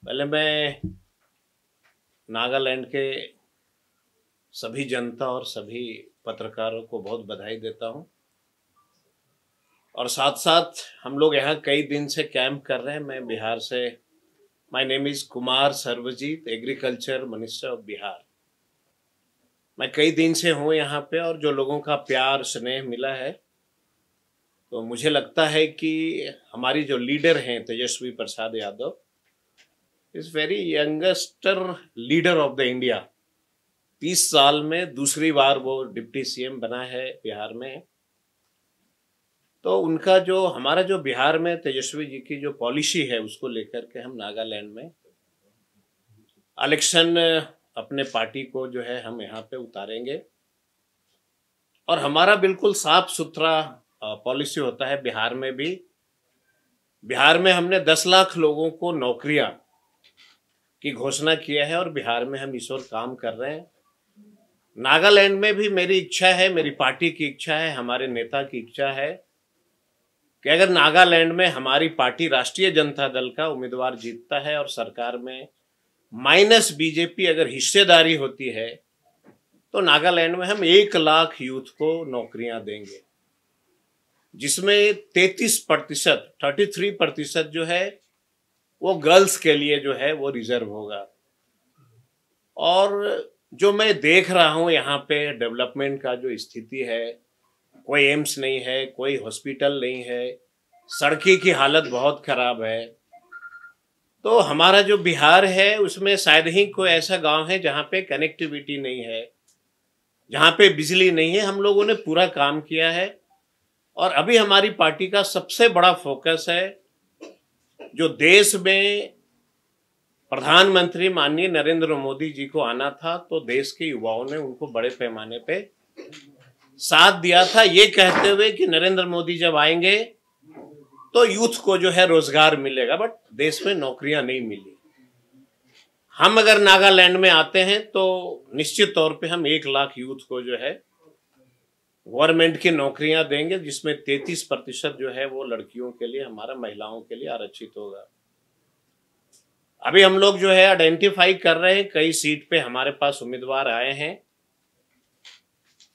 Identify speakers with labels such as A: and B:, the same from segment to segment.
A: पहले मैं नागालैंड के सभी जनता और सभी पत्रकारों को बहुत बधाई देता हूं। और साथ साथ हम लोग यहाँ कई दिन से कैंप कर रहे हैं। मैं बिहार से, my name is Kumar Sarvjeet, agriculture minister of Bihar. मैं कई दिन से हूँ यहाँ पे और जो लोगों का प्यार स्नेह मिला है, तो मुझे लगता है कि हमारी जो लीडर हैं Tejashwi Prasad Yadav is very youngster leader of the India. 30 साल में दूसरी बार वो डिप्टी सीएम बना है बिहार में। तो उनका जो हमारा जो बिहार में तेजस्वी जी की जो पॉलिसी है उसको लेकर के हम नागालैंड में इलेक्शन अपने पार्टी को जो है हम यहाँ पे उतारेंगे। और हमारा बिल्कुल साफ सुथरा पॉलिसी होता है बिहार में भी। बिहार में हमने 10 लाख लोगों को नौकरियां की घोषणा किया है और बिहार में हम इस ओर काम कर रहे हैं। नागालैंड में भी मेरी इच्छा है, मेरी पार्टी की इच्छा है, हमारे नेता की इच्छा है कि अगर नागालैंड में हमारी पार्टी राष्ट्रीय जनता दल का उम्मीदवार जीतता है और सरकार में माइनस बीजेपी अगर हिस्सेदारी होती है, तो नागालैंड में हम 1 लाख यूथ को नौकरियां देंगे, जिसमें 33% जो है वो गर्ल्स के लिए जो है वो रिजर्व होगा। और जो मैं देख रहा हूँ यहाँ पे डेवलपमेंट का जो स्थिति है, कोई एम्स नहीं है, कोई हॉस्पिटल नहीं है, सड़की की हालत बहुत खराब है। तो हमारा जो बिहार है उसमें शायद ही कोई ऐसा गांव है जहाँ पे कनेक्टिविटी नहीं है, जहाँ पे बिजली नहीं है। हम लोगों ने पूरा काम किया है और अभी हमारी पार्टी का सबसे बड़ा फोकस है, जो देश में प्रधानमंत्री माननीय नरेंद्र मोदी जी को आना था, तो देश के युवाओं ने उनको बड़े पैमाने पे साथ दिया था, ये कहते हुए कि नरेंद्र मोदी जब आएंगे तो यूथ को जो है रोजगार मिलेगा। बट देश में नौकरियां नहीं मिली। हम अगर नागालैंड में आते हैं तो निश्चित तौर पे हम 1 लाख यूथ को जो है गवर्नमेंट की नौकरियां देंगे, जिसमें 33% जो है वो लड़कियों के लिए, हमारा महिलाओं के लिए आरक्षित होगा। अभी हम लोग जो है आइडेंटिफाई कर रहे हैं, कई सीट पे हमारे पास उम्मीदवार आए हैं।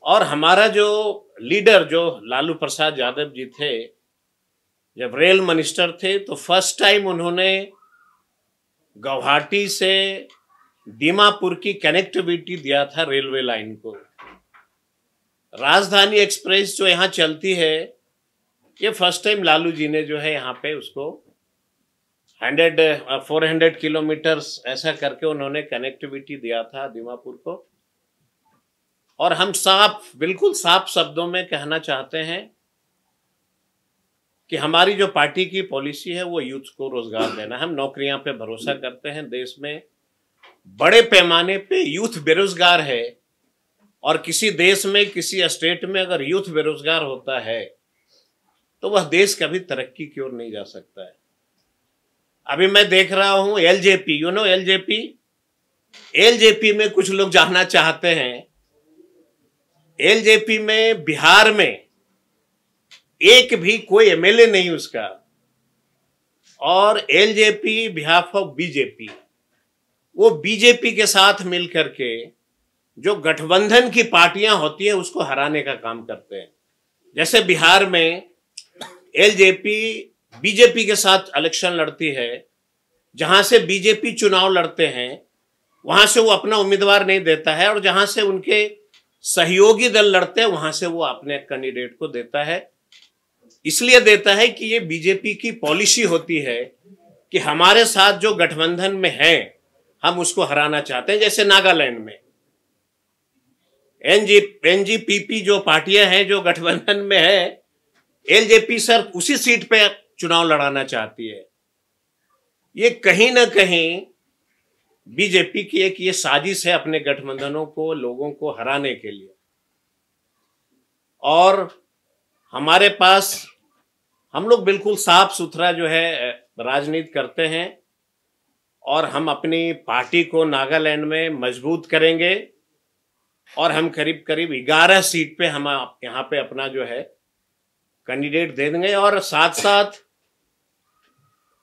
A: और हमारा जो लीडर जो लालू प्रसाद यादव जी थे, जब रेल मिनिस्टर थे, तो फर्स्ट टाइम उन्होंने गुवाहाटी से दीमापुर की कनेक्टिविटी दिया था रेलवे लाइन को। राजधानी एक्सप्रेस जो यहाँ चलती है, ये फर्स्ट टाइम लालू जी ने जो है यहाँ पे उसको 400 किलोमीटर्स ऐसा करके उन्होंने कनेक्टिविटी दिया था दीमापुर को। और हम बिल्कुल साफ शब्दों में कहना चाहते हैं कि हमारी जो पार्टी की पॉलिसी है वो यूथ को रोजगार देना। हम नौकरियां पे भरोसा करते हैं। देश में बड़े पैमाने पे यूथ बेरोजगार है और किसी देश में, किसी स्टेट में अगर यूथ बेरोजगार होता है तो वह देश कभी तरक्की की ओर नहीं जा सकता है। अभी मैं देख रहा हूं एलजेपी, एलजेपी में कुछ लोग जाना चाहते हैं। एलजेपी में बिहार में एक भी कोई एमएलए नहीं उसका। और एलजेपी बिहाफ ऑफ बीजेपी, वो बीजेपी के साथ मिलकर के जो गठबंधन की पार्टियां होती है उसको हराने का काम करते हैं। जैसे बिहार में एलजेपी बीजेपी के साथ इलेक्शन लड़ती है, जहां से बीजेपी चुनाव लड़ते हैं वहां से वो अपना उम्मीदवार नहीं देता है, और जहां से उनके सहयोगी दल लड़ते हैं वहां से वो अपने कैंडिडेट को देता है। इसलिए देता है कि ये बीजेपी की पॉलिसी होती है कि हमारे साथ जो गठबंधन में है हम उसको हराना चाहते हैं। जैसे नागालैंड में एनजीपीपी जो पार्टियां हैं जो गठबंधन में है, एलजेपी सर उसी सीट पे चुनाव लड़ाना चाहती है। ये कहीं ना कहीं बीजेपी की एक ये साजिश है अपने गठबंधनों को, लोगों को हराने के लिए। और हमारे पास हम लोग बिल्कुल साफ सुथरा जो है राजनीति करते हैं और हम अपनी पार्टी को नागालैंड में मजबूत करेंगे। और हम करीब करीब 11 सीट पे हम यहाँ पे अपना जो है कैंडिडेट दे देंगे। और साथ साथ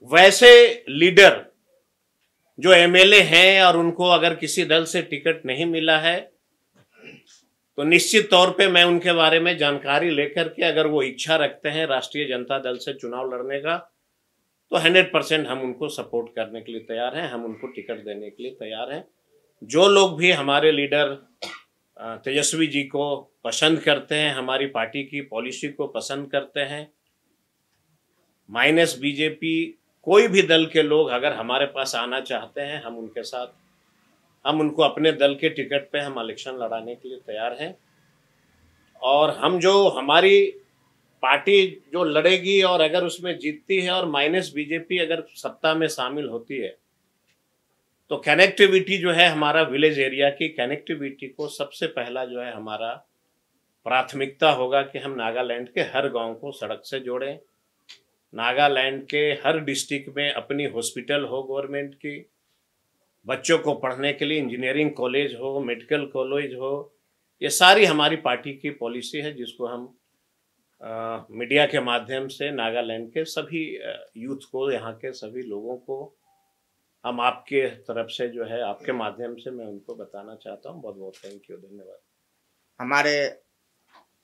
A: वैसे लीडर जो एमएलए हैं और उनको अगर किसी दल से टिकट नहीं मिला है तो निश्चित तौर पे मैं उनके बारे में जानकारी लेकर के अगर वो इच्छा रखते हैं राष्ट्रीय जनता दल से चुनाव लड़ने का तो 100% हम उनको सपोर्ट करने के लिए तैयार हैं, हम उनको टिकट देने के लिए तैयार हैं। जो लोग भी हमारे लीडर तेजस्वी जी को पसंद करते हैं, हमारी पार्टी की पॉलिसी को पसंद करते हैं, माइनस बीजेपी कोई भी दल के लोग अगर हमारे पास आना चाहते हैं, हम उनके साथ, हम उनको अपने दल के टिकट पे हम इलेक्शन लड़ाने के लिए तैयार हैं। और हम जो हमारी पार्टी जो लड़ेगी और अगर उसमें जीतती है और माइनस बीजेपी अगर सत्ता में शामिल होती है तो कनेक्टिविटी जो है, हमारा विलेज एरिया की कनेक्टिविटी को सबसे पहला जो है हमारा प्राथमिकता होगा कि हम नागालैंड के हर गांव को सड़क से जोड़ें, नागालैंड के हर डिस्ट्रिक्ट में अपनी हॉस्पिटल हो गवर्नमेंट की, बच्चों को पढ़ने के लिए इंजीनियरिंग कॉलेज हो, मेडिकल कॉलेज हो। ये सारी हमारी पार्टी की पॉलिसी है जिसको हम मीडिया के माध्यम से नागालैंड के सभी यूथ को, यहाँ के सभी लोगों को हम आपके तरफ से जो है, आपके माध्यम से मैं उनको बताना चाहता हूँ। बहुत बहुत थैंक यू, धन्यवाद।
B: हमारे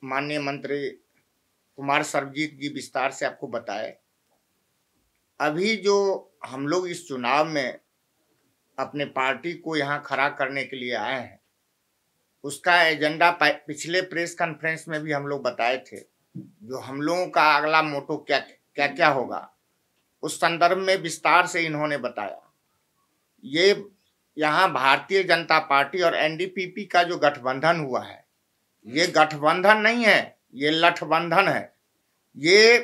B: माननीय मंत्री कुमार सर्वजीत जी विस्तार से आपको बताए। अभी जो हम लोग इस चुनाव में अपने पार्टी को यहाँ खड़ा करने के लिए आए हैं, उसका एजेंडा पिछले प्रेस कॉन्फ्रेंस में भी हम लोग बताए थे। जो हम लोगों का अगला मोटो क्या क्या क्या होगा, उस संदर्भ में विस्तार से इन्होंने बताया। ये यहाँ भारतीय जनता पार्टी और एनडीपीपी का जो गठबंधन हुआ है, ये गठबंधन नहीं है, ये लठबंधन है। ये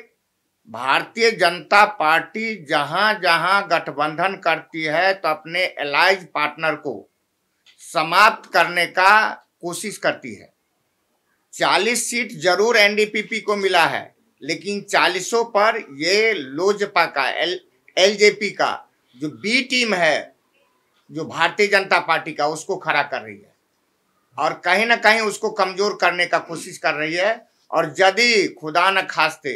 B: भारतीय जनता पार्टी जहां जहां गठबंधन करती है तो अपने एलाइज पार्टनर को समाप्त करने का कोशिश करती है। 40 सीट जरूर एनडीपीपी को मिला है, लेकिन 40 पर ये लोजपा का एलजेपी का जो बी टीम है, जो भारतीय जनता पार्टी का, उसको खड़ा कर रही है और कहीं ना कहीं उसको कमजोर करने का कोशिश कर रही है। और यदि खुदा न खास्ते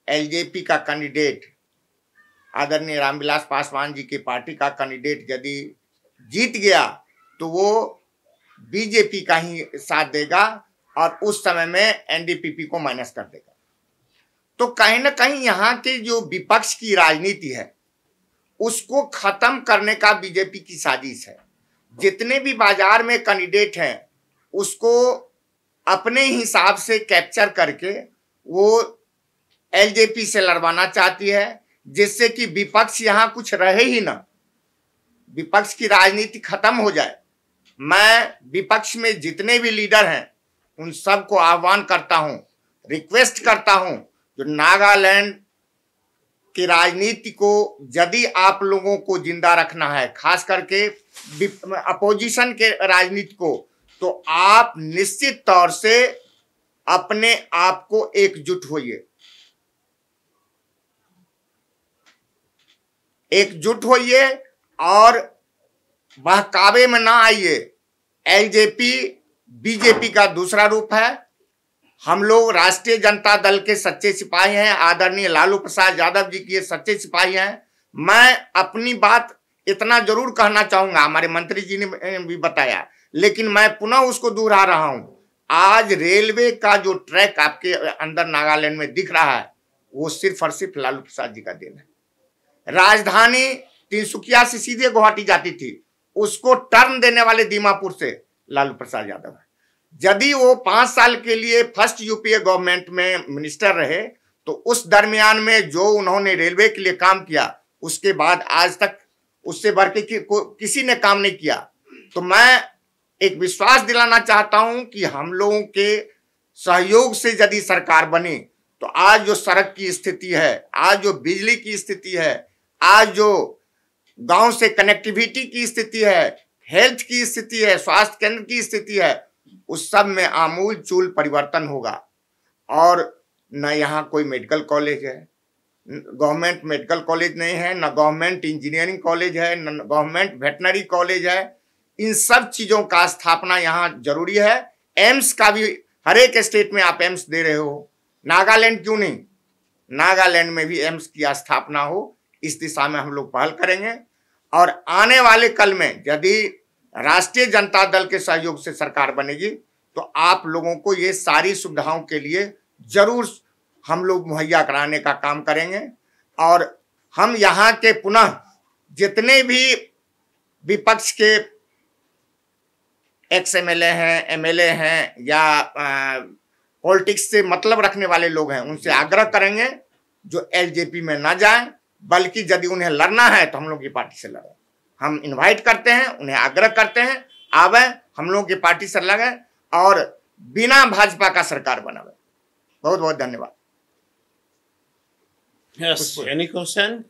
B: एलजेपी का कैंडिडेट आदरणीय रामविलास पासवान जी की पार्टी का कैंडिडेट यदि जीत गया तो वो बीजेपी का ही साथ देगा और उस समय में एनडीपीपी को माइनस कर देगा। तो कहीं ना कहीं यहाँ की जो विपक्ष की राजनीति है उसको खत्म करने का बीजेपी की साजिश है। जितने भी बाजार में कैंडिडेट हैं उसको अपने हिसाब से कैप्चर करके वो एलजेपी से लड़वाना चाहती है, जिससे कि विपक्ष यहाँ कुछ रहे ही ना, विपक्ष की राजनीति खत्म हो जाए। मैं विपक्ष में जितने भी लीडर हैं उन सबको आह्वान करता हूं, रिक्वेस्ट करता हूं, जो नागालैंड की राजनीति को यदि आप लोगों को जिंदा रखना है, खास करके अपोजिशन के राजनीति को, तो आप निश्चित तौर से अपने आप को एकजुट होइए, एकजुट होइए और बहकावे में ना आइए। एलजेपी बीजेपी का दूसरा रूप है। हम लोग राष्ट्रीय जनता दल के सच्चे सिपाही हैं, आदरणीय लालू प्रसाद यादव जी के सच्चे सिपाही हैं। मैं अपनी बात इतना जरूर कहना चाहूंगा, हमारे मंत्री जी ने भी बताया, लेकिन मैं पुनः उसको दोहरा रहा हूं। आज रेलवे का जो ट्रैक आपके अंदर नागालैंड में दिख रहा है वो सिर्फ और सिर्फ लालू प्रसाद जी का देन है। राजधानी तिनसुकिया से सीधे गुवाहाटी जाती थी, उसको टर्न देने वाले दीमापुर से लालू प्रसाद यादव है। यदि वो 5 साल के लिए फर्स्ट यूपीए गवर्नमेंट में मिनिस्टर रहे तो उस दरमियान में जो उन्होंने रेलवे के लिए काम किया, उसके बाद आज तक उससे बढ़ के किसी ने काम नहीं किया। तो मैं एक विश्वास दिलाना चाहता हूं कि हम लोगों के सहयोग से यदि सरकार बने तो आज जो सड़क की स्थिति है, आज जो बिजली की स्थिति है, आज जो गांव से कनेक्टिविटी की स्थिति है, हेल्थ की स्थिति है, स्वास्थ्य केंद्र की स्थिति है, उस सब में आमूल चूल परिवर्तन होगा। और न यहाँ कोई मेडिकल कॉलेज है, गवर्नमेंट मेडिकल कॉलेज नहीं है, न गवर्नमेंट इंजीनियरिंग कॉलेज है, न गवर्नमेंट वेटनरी कॉलेज है। इन सब चीजों का स्थापना यहाँ जरूरी है। एम्स का भी हर एक स्टेट में आप एम्स दे रहे हो, नागालैंड क्यों नहीं? नागालैंड में भी एम्स की स्थापना हो, इस दिशा में हम लोग पहल करेंगे। और आने वाले कल में यदि राष्ट्रीय जनता दल के सहयोग से सरकार बनेगी तो आप लोगों को ये सारी सुविधाओं के लिए जरूर हम लोग मुहैया कराने का काम करेंगे। और हम यहाँ के पुनः जितने भी विपक्ष के एक्स एमएलए हैं, एमएलए हैं या पॉलिटिक्स से मतलब रखने वाले लोग हैं, उनसे आग्रह करेंगे जो एलजेपी में ना जाएं, बल्कि यदि उन्हें लड़ना है तो हम लोग की पार्टी से लड़ें। हम इनवाइट करते हैं, उन्हें आग्रह करते हैं, आवे हम लोग की पार्टी से लगे और बिना भाजपा का सरकार बनावे। बहुत बहुत धन्यवाद।
A: Yes, any question?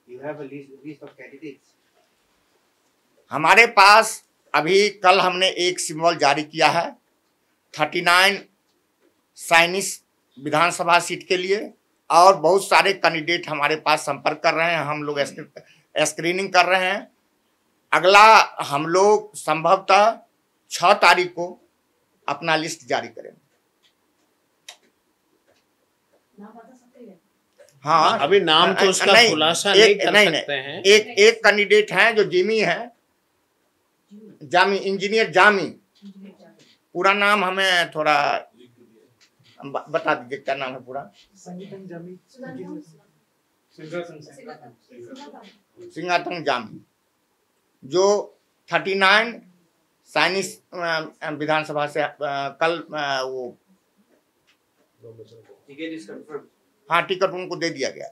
C: You have a list of candidates.
B: हमारे पास अभी कल हमने एक सिंबल जारी किया है 39 साइनिस विधानसभा सीट के लिए, और बहुत सारे कैंडिडेट हमारे पास संपर्क कर रहे हैं। हम लोग स्क्रीनिंग कर रहे हैं। अगला हम लोग संभवतः 6 तारीख को अपना लिस्ट जारी करेंगे। हाँ,
A: अभी नाम तो उसका खुलासा नहीं कर सकते हैं।
B: एक कैंडिडेट है जो जिमी है, जामी, इंजीनियर जामी। पूरा नाम हमें थोड़ा बता दीजिए, क्या नाम है पूरा? सिंगातंग जामी, जो 39 साइनिस विधानसभा से कल वो हाँ टिकट उनको दे दिया गया।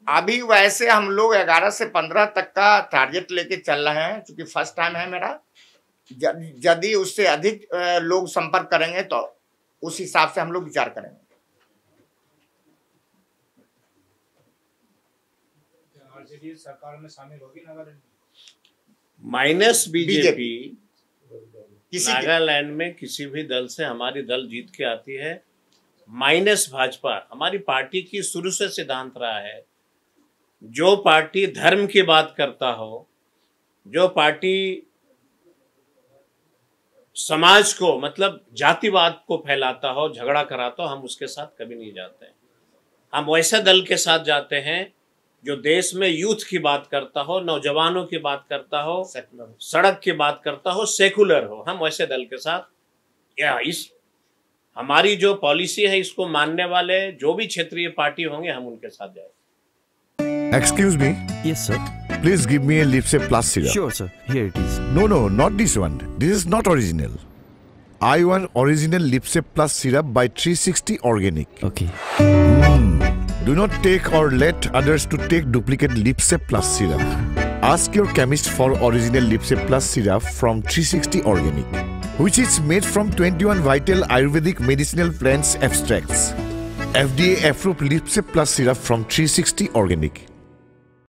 B: अभी वैसे हम लोग 11 से 15 तक का टारगेट लेके चल रहे हैं, क्योंकि फर्स्ट टाइम है मेरा। यदि उससे अधिक लोग संपर्क करेंगे तो उस हिसाब से हम लोग विचार करेंगे।
D: सरकार में शामिल होगी
A: माइनस बीजेपी नागालैंड में किसी भी दल से हमारी दल जीत के आती है, माइनस भाजपा। हमारी पार्टी की शुरू से सिद्धांत रहा है, जो पार्टी धर्म की बात करता हो, जो पार्टी समाज को मतलब जातिवाद को फैलाता हो, झगड़ा कराता हो, हम उसके साथ कभी नहीं जाते हैं। हम वैसे दल के साथ जाते हैं जो देश में यूथ की बात करता हो, नौजवानों की बात करता हो, सड़क की बात करता हो, सेकुलर हो। हम वैसे दल के साथ, या इस हमारी जो पॉलिसी है इसको मानने वाले जो भी क्षेत्रीय पार्टी होंगे हम उनके साथ जाएंगे।
E: Excuse me.
F: Yes, sir.
E: Please give me a Lipsep Plus syrup.
F: Sure, sir. Here it is.
E: No, not this one. This is not original. I want original Lipsep Plus syrup by 360 Organic.
F: Okay.
E: Do not take or let others to take duplicate Lipsep Plus syrup. Ask your chemist for original Lipsep Plus syrup from 360 Organic, which is made from 21 vital Ayurvedic medicinal plants extracts. FDA approved Lipsep Plus syrup from 360 Organic.